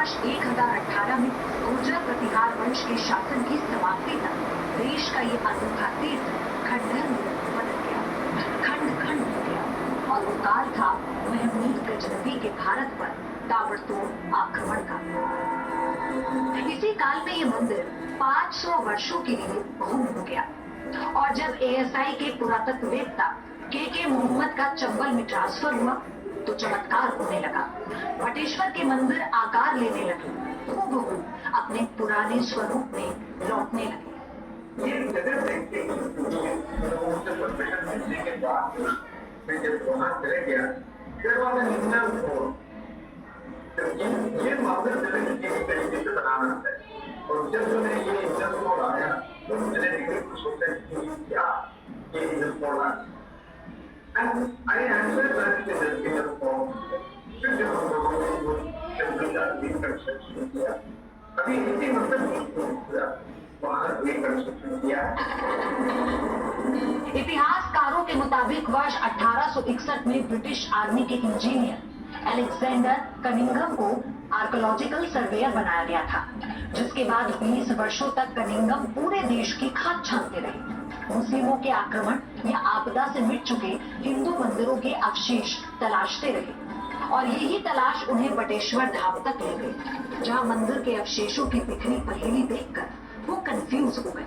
वर्ष 1018 में गुर्जर प्रतिहार वंश के शासन की समाप्ति तक देश का ये अनोखा तीर्थ खंडहर में बदल गया, खंड खंड हो गया। और वो काल था महमूद गजनवी के भारत पर ताबड़तोड़ आक्रमण का। इसी काल में ये मंदिर 500 वर्षों के लिए गुम हो गया। और जब एएसआई के पुरातत्ववेत्ता के मोहम्मद का चंबल में ट्रांसफर हुआ तो चमत्कार होने लगा। बटेश्वर के मंदिर आकार लेने लगे, हूबहू अपने पुराने स्वरूप में लौटने लगे। ये जगह देखते मिलने के बाद मैं जब वहाँ चले गया फिर वहाँ निंदा हो ये मंदिर जगह किसी तरीके से बनाना है। और जब मैंने ये इंजन मोड आया तो मैंने सोचा कि क्या ये इंजन मोड आया and I answered that in the form फिर जब हम लोगों ने वो टेम्पल का रिकंस्ट्रक्शन किया अभी इसी मतलब वहाँ रिकंस्ट्रक्शन किया। इतिहासकारों के मुताबिक वर्ष 1861 में ब्रिटिश आर्मी के इंजीनियर अलेक्जेंडर कनिंघम को आर्कोलॉजिकल सर्वेयर बनाया गया था, जिसके बाद 20 वर्षों तक कनिंघम पूरे देश की खाद छानते रहे। मुस्लिमों के आक्रमण या आपदा से मिट चुके हिंदू मंदिरों के अवशेष तलाशते रहे और यही तलाश उन्हें बटेश्वर धाम तक ले गई, जहां मंदिर के अवशेषों की बिखरी पहेली देखकर वो कंफ्यूज हो गए।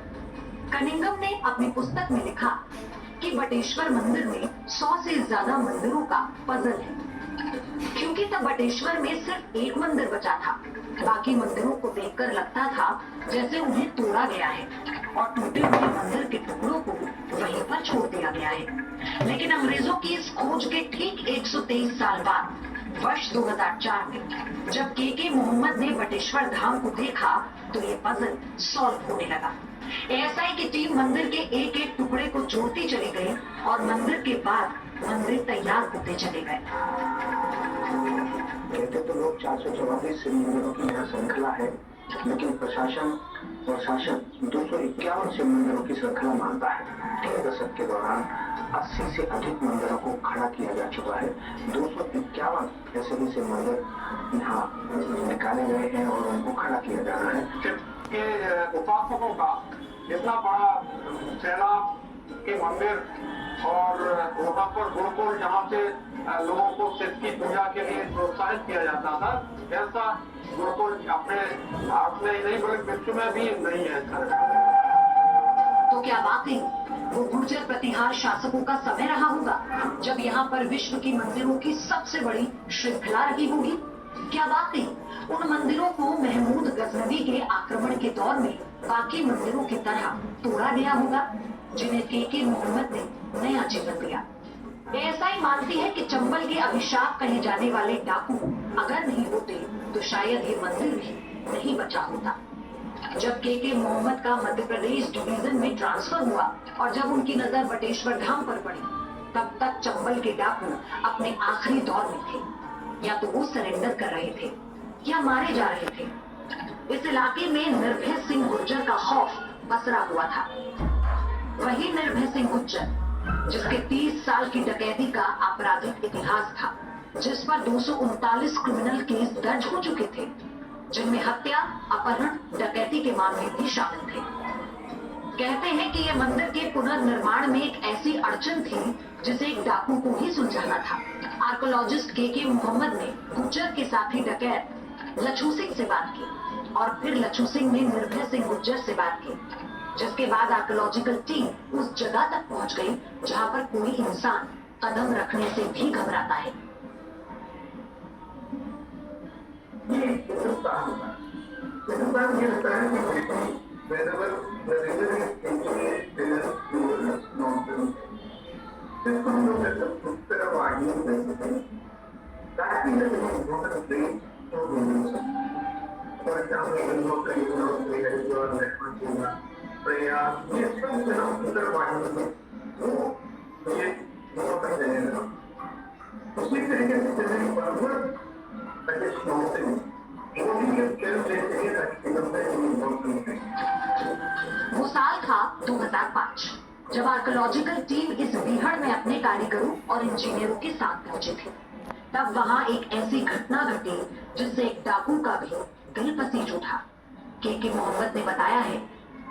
कनिंघम ने अपनी पुस्तक में लिखा कि बटेश्वर मंदिर में 100 से ज्यादा मंदिरों का पजल है, क्योंकि तब बटेश्वर में सिर्फ एक मंदिर बचा था। बाकी मंदिरों को देखकर लगता था जैसे उन्हें तोड़ा गया है और टूटे हुए मंदिर के टुकड़ों को वहीं पर छोड़ दिया गया है। लेकिन अंग्रेजों की इस खोज के ठीक 123 साल बाद वर्ष 2004 में जब के मोहम्मद ने बटेश्वर धाम को देखा तो ये पजल सॉल्व होने लगा। एएसआई की टीम मंदिर के एक एक टुकड़े को जोड़ती चली गई और मंदिर के बाद मंदिर तैयार होते चले गए। कहते तो लोग 444 शिव मंदिरों की यहाँ श्रृंखला है, लेकिन प्रशासन और शासन 251 शिव मंदिरों की श्रृंखला मानता है। 3 दशक के दौरान 80 से अधिक मंदिरों को खड़ा किया जा चुका है। 251 ऐसे भी शिव मंदिर यहाँ निकाले गए हैं और उनको खड़ा किया जा रहा है। के उपासकों का इतना बड़ा सैलाब के मंदिर और वहाँ पर गुरुकुल जहाँ से लोगों को शिव की पूजा के लिए प्रोत्साहित किया जाता था, ऐसा गुरुकुल अपने भारत में ही नहीं बल्कि विश्व में भी नहीं है। तो क्या वाकई वो गुर्जर प्रतिहार शासकों का समय रहा होगा जब यहाँ पर विश्व की मंदिरों की सबसे बड़ी श्रृंखला रही होगी? क्या वाकई उन मंदिरों को महमूद गजनवी के आक्रमण के दौर में बाकी मंदिरों की तरह तोड़ा गया होगा, जिन्हें के मोहम्मद ने नया जीवन दिया? एएसआई मानती है कि चंबल के अभिशाप कहे जाने वाले डाकू अगर नहीं होते तो शायद ये मंदिर भी नहीं बचा होता। जब के मोहम्मद का मध्य प्रदेश डिवीजन में ट्रांसफर हुआ और जब उनकी नजर बटेश्वर धाम पर पड़ी, तब तक चंबल के डाकू अपने आखिरी दौर में थे। या तो वो सरेंडर कर रहे थे या मारे जा रहे थे। इस इलाके में निर्भय सिंह गुर्जर का खौफ पसरा हुआ था। वही निर्भय सिंह गुर्जर जिसके 30 साल की डकैती का आपराधिक इतिहास था, जिस पर 239 क्रिमिनल केस दर्ज हो चुके थे, जिनमें हत्या, अपहरण, डकैती के मामले भी शामिल थे। कहते हैं कि यह मंदिर के पुनर्निर्माण में एक ऐसी अड़चन थी जिसे एक डाकू को ही सुलझाना था। आर्कोलॉजिस्ट के मोहम्मद ने गुर्जर के साथी डकैत लच्छू सिंह से बात की और फिर लच्छू सिंह ने निर्भय सिंह गुर्जर से बात की, जिसके बाद आर्कोलॉजिकल टीम उस जगह तक पहुंच गई जहां पर कोई इंसान कदम रखने से भी घबराता है। उसी तरीके से वो साल था 2005 जब आर्कोलॉजिकल टीम इस बीहड़ में अपने कारीगरों और इंजीनियरों के साथ पहुंचे थे। तब वहां एक ऐसी घटना घटी जिससे एक डाकू का भी दिल पसीज उठा। के मोहम्मद ने बताया है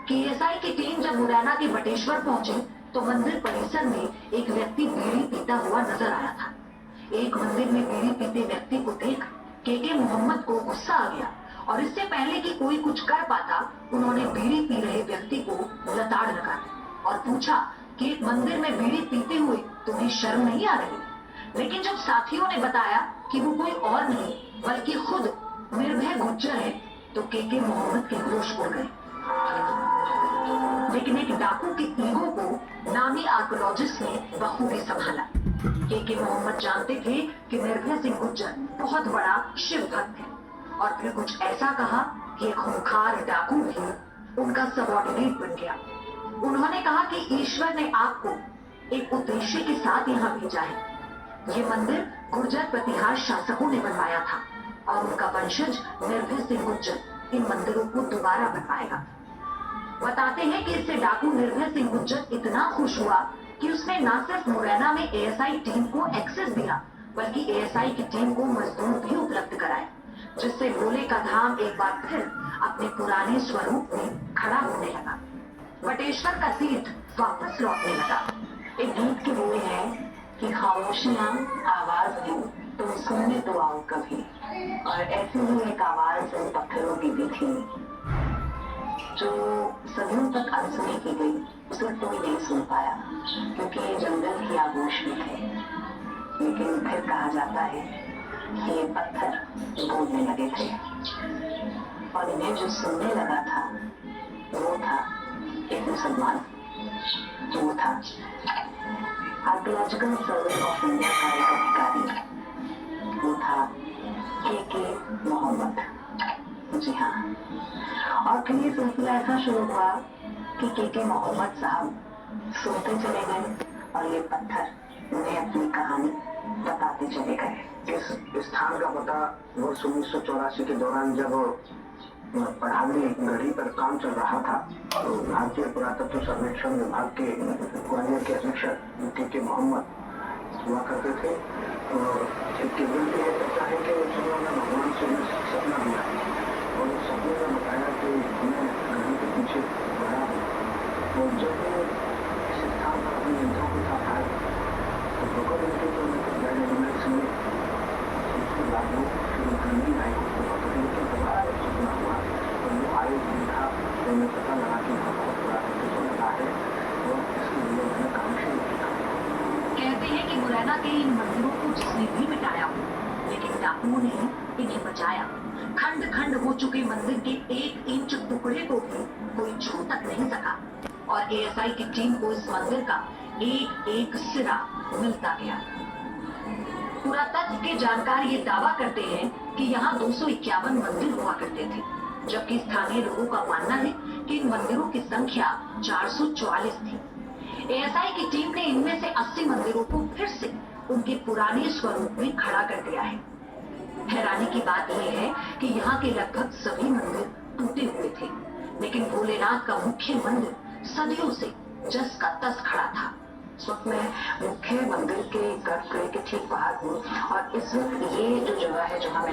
कि एएसआई की टीम जब मुरैना के बटेश्वर पहुंची तो मंदिर परिसर में एक व्यक्ति बीड़ी पीता हुआ नजर आया था। एक मंदिर में बीड़ी पीते व्यक्ति को देख के मोहम्मद को गुस्सा आ गया और इससे पहले कि कोई कुछ कर पाता, उन्होंने बीड़ी पी रहे व्यक्ति को लताड़ लगाई और पूछा कि एक मंदिर में बीड़ी पीते हुए तुम्हें शर्म नहीं आ रही? लेकिन जब साथियों ने बताया कि वो कोई और नहीं बल्कि खुद निर्भय गुज्जर है तो के मोहम्मद के होश उड़ गए। लेकिन एक डाकू के ईगो को नामी आर्कोलॉजिस्ट ने बखूबी संभाला। के मोहम्मद जानते थे कि निर्भय सिंह गुज्जर बहुत बड़ा शिव भक्त है और फिर कुछ ऐसा कहा कि एक खूंखार डाकू भी उनका सबऑर्डिनेट बन गया। उन्होंने कहा कि ईश्वर ने आपको एक उद्देश्य के साथ यहाँ भेजा है। ये मंदिर गुर्जर प्रतिहार शासकों ने बनवाया था और उनका वंशज निर्भय सिंह गुज्जर इन मंदिरों को दोबारा बनवाएगा। बताते हैं कि इससे डाकू निर्भय सिंह गुज्जर इतना खुश हुआ कि उसने न सिर्फ मुरैना में एएसआई टीम को एक्सेस दिया बल्कि एएसआई की टीम को मजदूर भी उपलब्ध कराए, जिससे भोले का धाम एक बार फिर अपने पुराने स्वरूप में खड़ा होने लगा। बटेश्वर का तीर्थ वापस लौटने लगा। एक गीत की बोल है कि खामोशियां आवाज दी तुम सुनने तो आओ कभी, और ऐसी ही एक आवाज इन पत्थरों की भी थी जो सदियों तक अनसुनी की गई। उसे कोई नहीं सुन पाया क्योंकि ये जंगल की आगोश में थे। लेकिन फिर कहा जाता है कि ये पत्थर बोलने लगे थे और इन्हें जो सुनने लगा था वो था एक मुसलमान, वो था आर्कियोलॉजिकल सर्वे ऑफ इंडिया का एक अधिकारी, वो था के मोहम्मद। जी हाँ, और फिर ये सिलसिला ऐसा शुरू हुआ कि के मोहम्मद साहब सुनते चले गए और ये पत्थर उन्हें अपनी कहानी बताते चले गए। इस स्थान का पता वर्ष 1984 के दौरान जब पढ़ावनी गढ़ी पर काम चल रहा था तो भारतीय पुरातत्व सर्वेक्षण विभाग के ग्वालियर के अधीक्षक के मोहम्मद हुआ करते थे। और एक केवल ये कहता है कि उन्होंने भगवान से सपना दिया और उस सपने में बताया कि हमें गढ़ी के पीछे बढ़ा है। और जब इस स्थान पर अपने युद्धों के साथ आए तो भगवान के जो सुने उसके बाद वो फिर नहीं आए उसको पकड़ने के दोबारा एक सपना हुआ तो वो आए देखा तो उन्हें पता लगा कि बहुत बड़ा लगा है और इसके लिए मैंने काम शुरू किया। कहते हैं कि मुरैना के इन मंदिरों को जिसने भी मिटाया हो, लेकिन डाकुओं ने इन्हें बचाया। खंड खंड हो चुके मंदिर के 1 इंच टुकड़े को भी कोई छू तक नहीं सका और एएसआई की टीम को इस मंदिर का एक एक सिरा मिलता गया। पुरातत्व के जानकार ये दावा करते हैं कि यहाँ 251 मंदिर हुआ करते थे, जबकि स्थानीय लोगों का मानना है कि इन मंदिरों की संख्या 444 थी। एएसआई की टीम ने इनमें से 80 मंदिरों को फिर से उनके पुराने स्वरूप में खड़ा कर दिया है। हैरानी की बात यह है कि यहाँ के लगभग सभी मंदिर टूटे हुए थे, लेकिन भोलेनाथ का मुख्य मंदिर सदियों से जस का तस खड़ा था। इस वक्त मैं मुख्य मंदिर के गर्भगृह के ठीक बाहर हूँ और इस वक्त ये जो जगह है जहाँ मैं